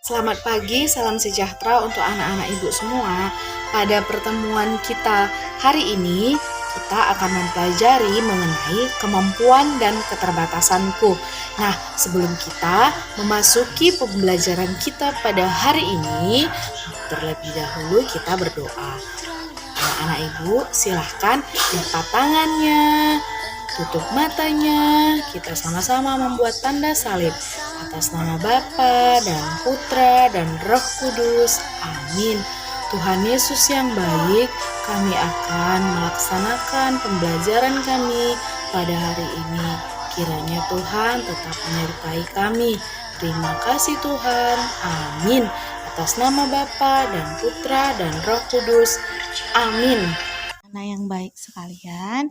Selamat pagi, salam sejahtera untuk anak-anak ibu semua. Pada pertemuan kita hari ini, kita akan mempelajari mengenai kemampuan dan keterbatasanku. Nah, sebelum kita memasuki pembelajaran kita pada hari ini, terlebih dahulu kita berdoa. Anak-anak ibu, silahkan lipat tangannya, tutup matanya, kita sama-sama membuat tanda salib atas nama Bapa dan Putra dan Roh Kudus. Amin. Tuhan Yesus yang baik, kami akan melaksanakan pembelajaran kami pada hari ini. Kiranya Tuhan tetap menyertai kami. Terima kasih Tuhan. Amin. Atas nama Bapa dan Putra dan Roh Kudus. Amin. Anak yang baik sekalian,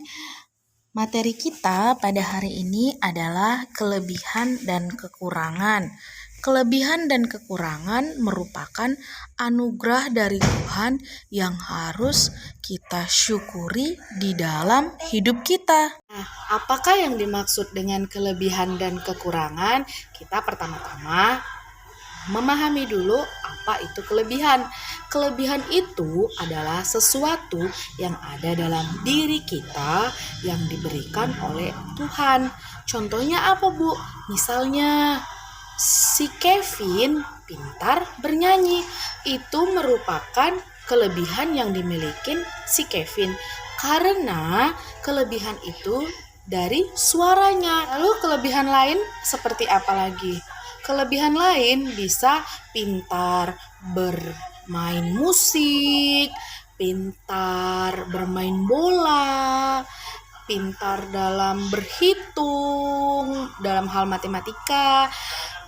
materi kita pada hari ini adalah kelebihan dan kekurangan. Kelebihan dan kekurangan merupakan anugerah dari Tuhan yang harus kita syukuri di dalam hidup kita. Nah, apakah yang dimaksud dengan kelebihan dan kekurangan? Kita pertama-tama memahami dulu apa itu kelebihan. Kelebihan itu adalah sesuatu yang ada dalam diri kita yang diberikan oleh Tuhan. Contohnya apa, Bu? Misalnya si Kevin pintar bernyanyi. Itu merupakan kelebihan yang dimiliki si Kevin karena kelebihan itu dari suaranya. Lalu kelebihan lain seperti apa lagi? Kelebihan lain bisa pintar bermain musik, pintar bermain bola, pintar dalam berhitung, dalam hal matematika,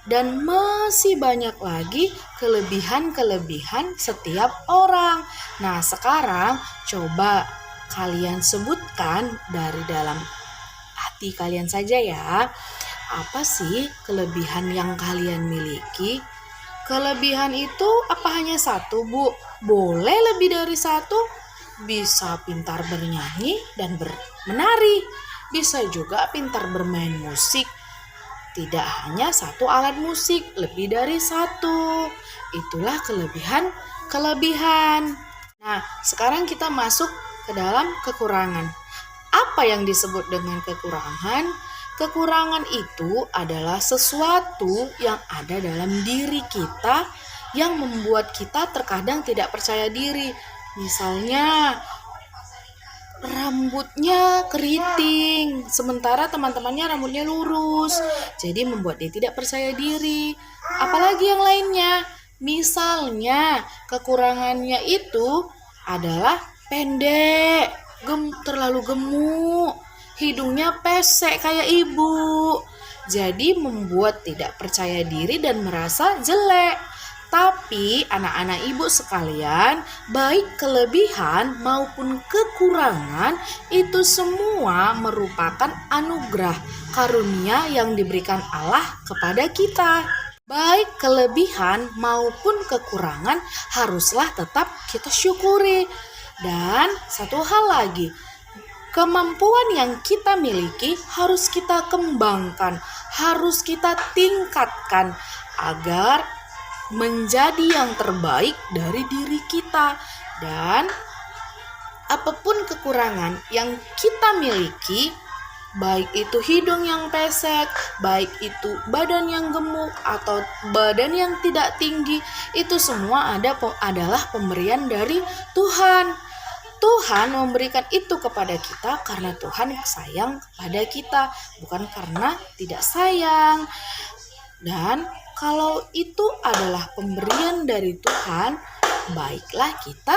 dan masih banyak lagi kelebihan-kelebihan setiap orang. Nah, sekarang coba kalian sebutkan dari dalam hati kalian saja ya. Apa sih kelebihan yang kalian miliki? Kelebihan itu apa hanya satu, Bu? Boleh lebih dari satu. Bisa pintar bernyanyi dan menari. Bisa juga pintar bermain musik. Tidak hanya satu alat musik, lebih dari satu. Itulah kelebihan. Nah, sekarang kita masuk ke dalam kekurangan. Apa yang disebut dengan kekurangan? Kekurangan itu adalah sesuatu yang ada dalam diri kita yang membuat kita terkadang tidak percaya diri. Misalnya rambutnya keriting, sementara teman-temannya rambutnya lurus. Jadi membuat dia tidak percaya diri. Apalagi yang lainnya. Misalnya kekurangannya itu adalah pendek, terlalu gemuk, hidungnya pesek kayak ibu. Jadi membuat tidak percaya diri dan merasa jelek. Tapi anak-anak ibu sekalian, baik kelebihan maupun kekurangan itu semua merupakan anugerah karunia yang diberikan Allah kepada kita. Baik kelebihan maupun kekurangan haruslah tetap kita syukuri. Dan satu hal lagi, kemampuan yang kita miliki harus kita kembangkan, harus kita tingkatkan agar menjadi yang terbaik dari diri kita. Dan apapun kekurangan yang kita miliki, baik itu hidung yang pesek, baik itu badan yang gemuk atau badan yang tidak tinggi, itu semua adalah pemberian dari Tuhan. Tuhan memberikan itu kepada kita karena Tuhan sayang kepada kita, bukan karena tidak sayang. Dan kalau itu adalah pemberian dari Tuhan, baiklah kita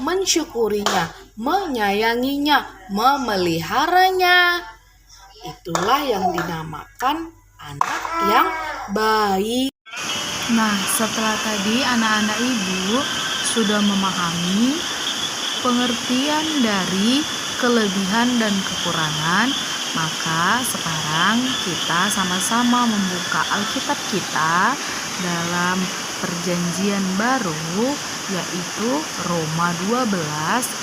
mensyukurinya, menyayanginya, memeliharanya. Itulah yang dinamakan anak yang baik. Nah, setelah tadi anak-anak ibu sudah memahami pengertian dari kelebihan dan kekurangan, maka sekarang kita sama-sama membuka Alkitab kita dalam Perjanjian Baru, yaitu Roma 12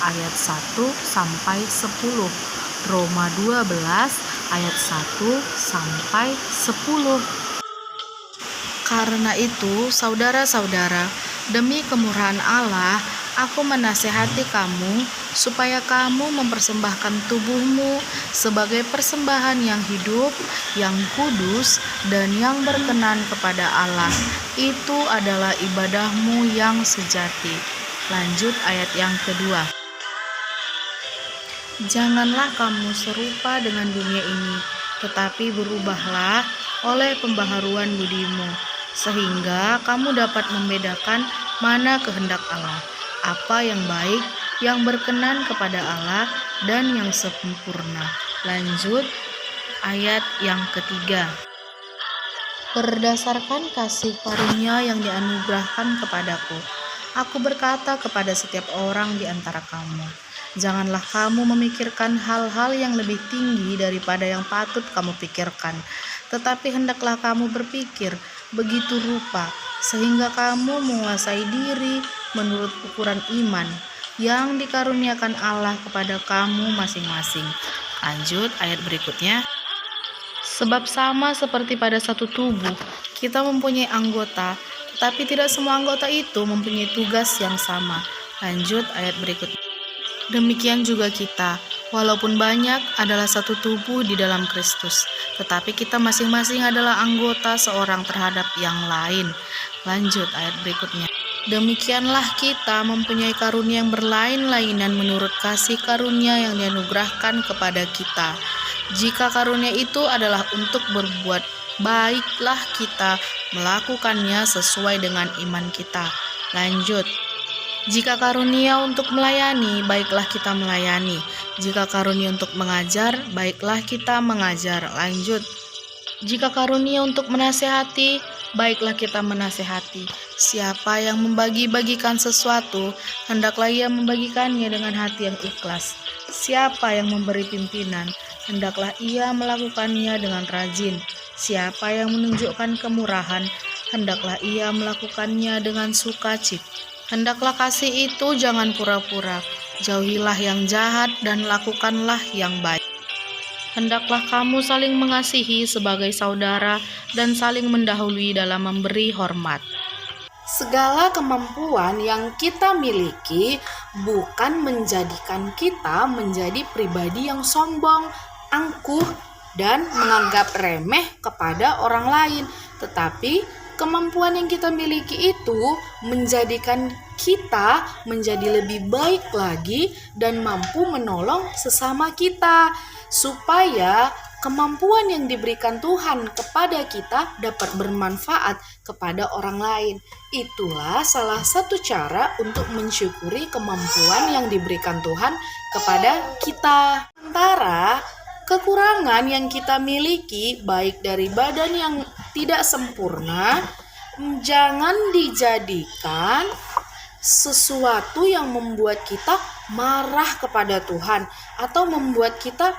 ayat 1 sampai 10. Roma 12 ayat 1 sampai 10. Karena itu, saudara-saudara, demi kemurahan Allah, aku menasehati kamu supaya kamu mempersembahkan tubuhmu sebagai persembahan yang hidup, yang kudus, dan yang berkenan kepada Allah. Itu adalah ibadahmu yang sejati. Lanjut ayat yang kedua. Janganlah kamu serupa dengan dunia ini, tetapi berubahlah oleh pembaharuan budimu, sehingga kamu dapat membedakan mana kehendak Allah, apa yang baik, yang berkenan kepada Allah, dan yang sempurna. Lanjut ayat yang ketiga. Berdasarkan kasih karunia yang dianugerahkan kepadaku, aku berkata kepada setiap orang di antara kamu, janganlah kamu memikirkan hal-hal yang lebih tinggi daripada yang patut kamu pikirkan, tetapi hendaklah kamu berpikir begitu rupa, sehingga kamu menguasai diri menurut ukuran iman yang dikaruniakan Allah kepada kamu masing-masing. Lanjut ayat berikutnya. Sebab sama seperti pada satu tubuh, kita mempunyai anggota, tetapi tidak semua anggota itu mempunyai tugas yang sama. Lanjut ayat berikutnya. Demikian juga kita, walaupun banyak, adalah satu tubuh di dalam Kristus, tetapi kita masing-masing adalah anggota seorang terhadap yang lain. Lanjut ayat berikutnya. Demikianlah kita mempunyai karunia yang berlain-lainan menurut kasih karunia yang dianugerahkan kepada kita. Jika karunia itu adalah untuk berbuat, baiklah kita melakukannya sesuai dengan iman kita. Lanjut. Jika karunia untuk melayani, baiklah kita melayani. Jika karunia untuk mengajar, baiklah kita mengajar. Lanjut. Jika karunia untuk menasehati, baiklah kita menasehati. Siapa yang membagi-bagikan sesuatu, hendaklah ia membagikannya dengan hati yang ikhlas. Siapa yang memberi pimpinan, hendaklah ia melakukannya dengan rajin. Siapa yang menunjukkan kemurahan, hendaklah ia melakukannya dengan sukacita. Hendaklah kasih itu jangan pura-pura, jauhilah yang jahat dan lakukanlah yang baik. Hendaklah kamu saling mengasihi sebagai saudara dan saling mendahului dalam memberi hormat. Segala kemampuan yang kita miliki bukan menjadikan kita menjadi pribadi yang sombong, angkuh, dan menganggap remeh kepada orang lain, tetapi kemampuan yang kita miliki itu menjadikan kita menjadi lebih baik lagi dan mampu menolong sesama kita, supaya kemampuan yang diberikan Tuhan kepada kita dapat bermanfaat kepada orang lain. Itulah salah satu cara untuk mensyukuri kemampuan yang diberikan Tuhan kepada kita. Sementara kekurangan yang kita miliki, baik dari badan yang tidak sempurna, jangan dijadikan sesuatu yang membuat kita marah kepada Tuhan atau membuat kita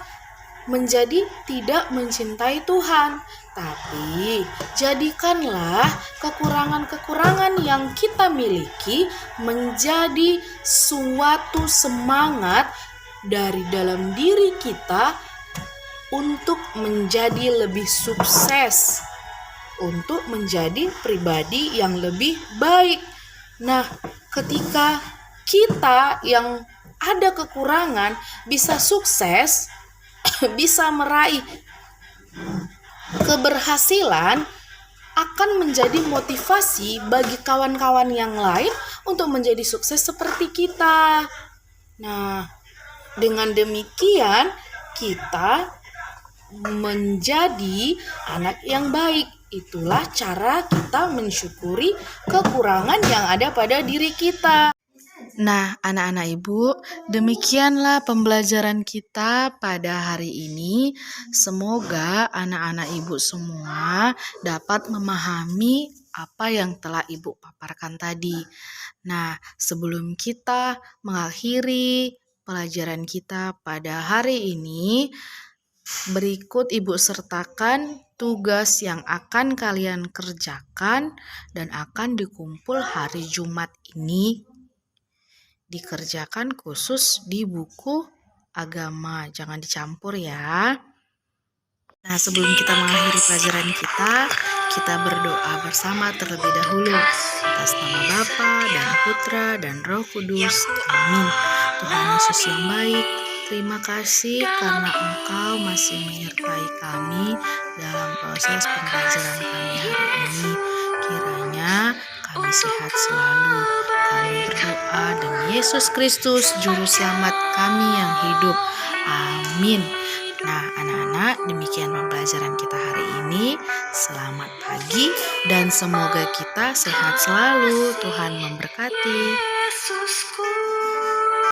menjadi tidak mencintai Tuhan. Tapi jadikanlah kekurangan-kekurangan yang kita miliki menjadi suatu semangat dari dalam diri kita untuk menjadi lebih sukses, untuk menjadi pribadi yang lebih baik. Nah, ketika kita yang ada kekurangan bisa sukses, bisa meraih keberhasilan, akan menjadi motivasi bagi kawan-kawan yang lain untuk menjadi sukses seperti kita. Nah, dengan demikian kita menjadi anak yang baik. Itulah cara kita mensyukuri kekurangan yang ada pada diri kita. Nah, anak-anak ibu, demikianlah pembelajaran kita pada hari ini. Semoga anak-anak ibu semua dapat memahami apa yang telah ibu paparkan tadi. Nah, sebelum kita mengakhiri pelajaran kita pada hari ini, berikut ibu sertakan tugas yang akan kalian kerjakan dan akan dikumpul hari Jumat ini. Dikerjakan khusus di buku agama, jangan dicampur ya. Nah, sebelum kita mengakhiri pelajaran kita kita berdoa bersama terlebih dahulu. Atas nama Bapa dan Putra dan Roh Kudus. Amin. Tuhan Yesus yang baik, terima kasih karena Engkau masih menyertai kami dalam proses pembelajaran kami hari ini. Kiranya kami sehat selalu. Kami berdoa demi Yesus Kristus, Juru Selamat kami yang hidup. Amin. Nah, anak-anak, demikian pembelajaran kita hari ini. Selamat pagi dan semoga kita sehat selalu. Tuhan memberkati. Yesusku.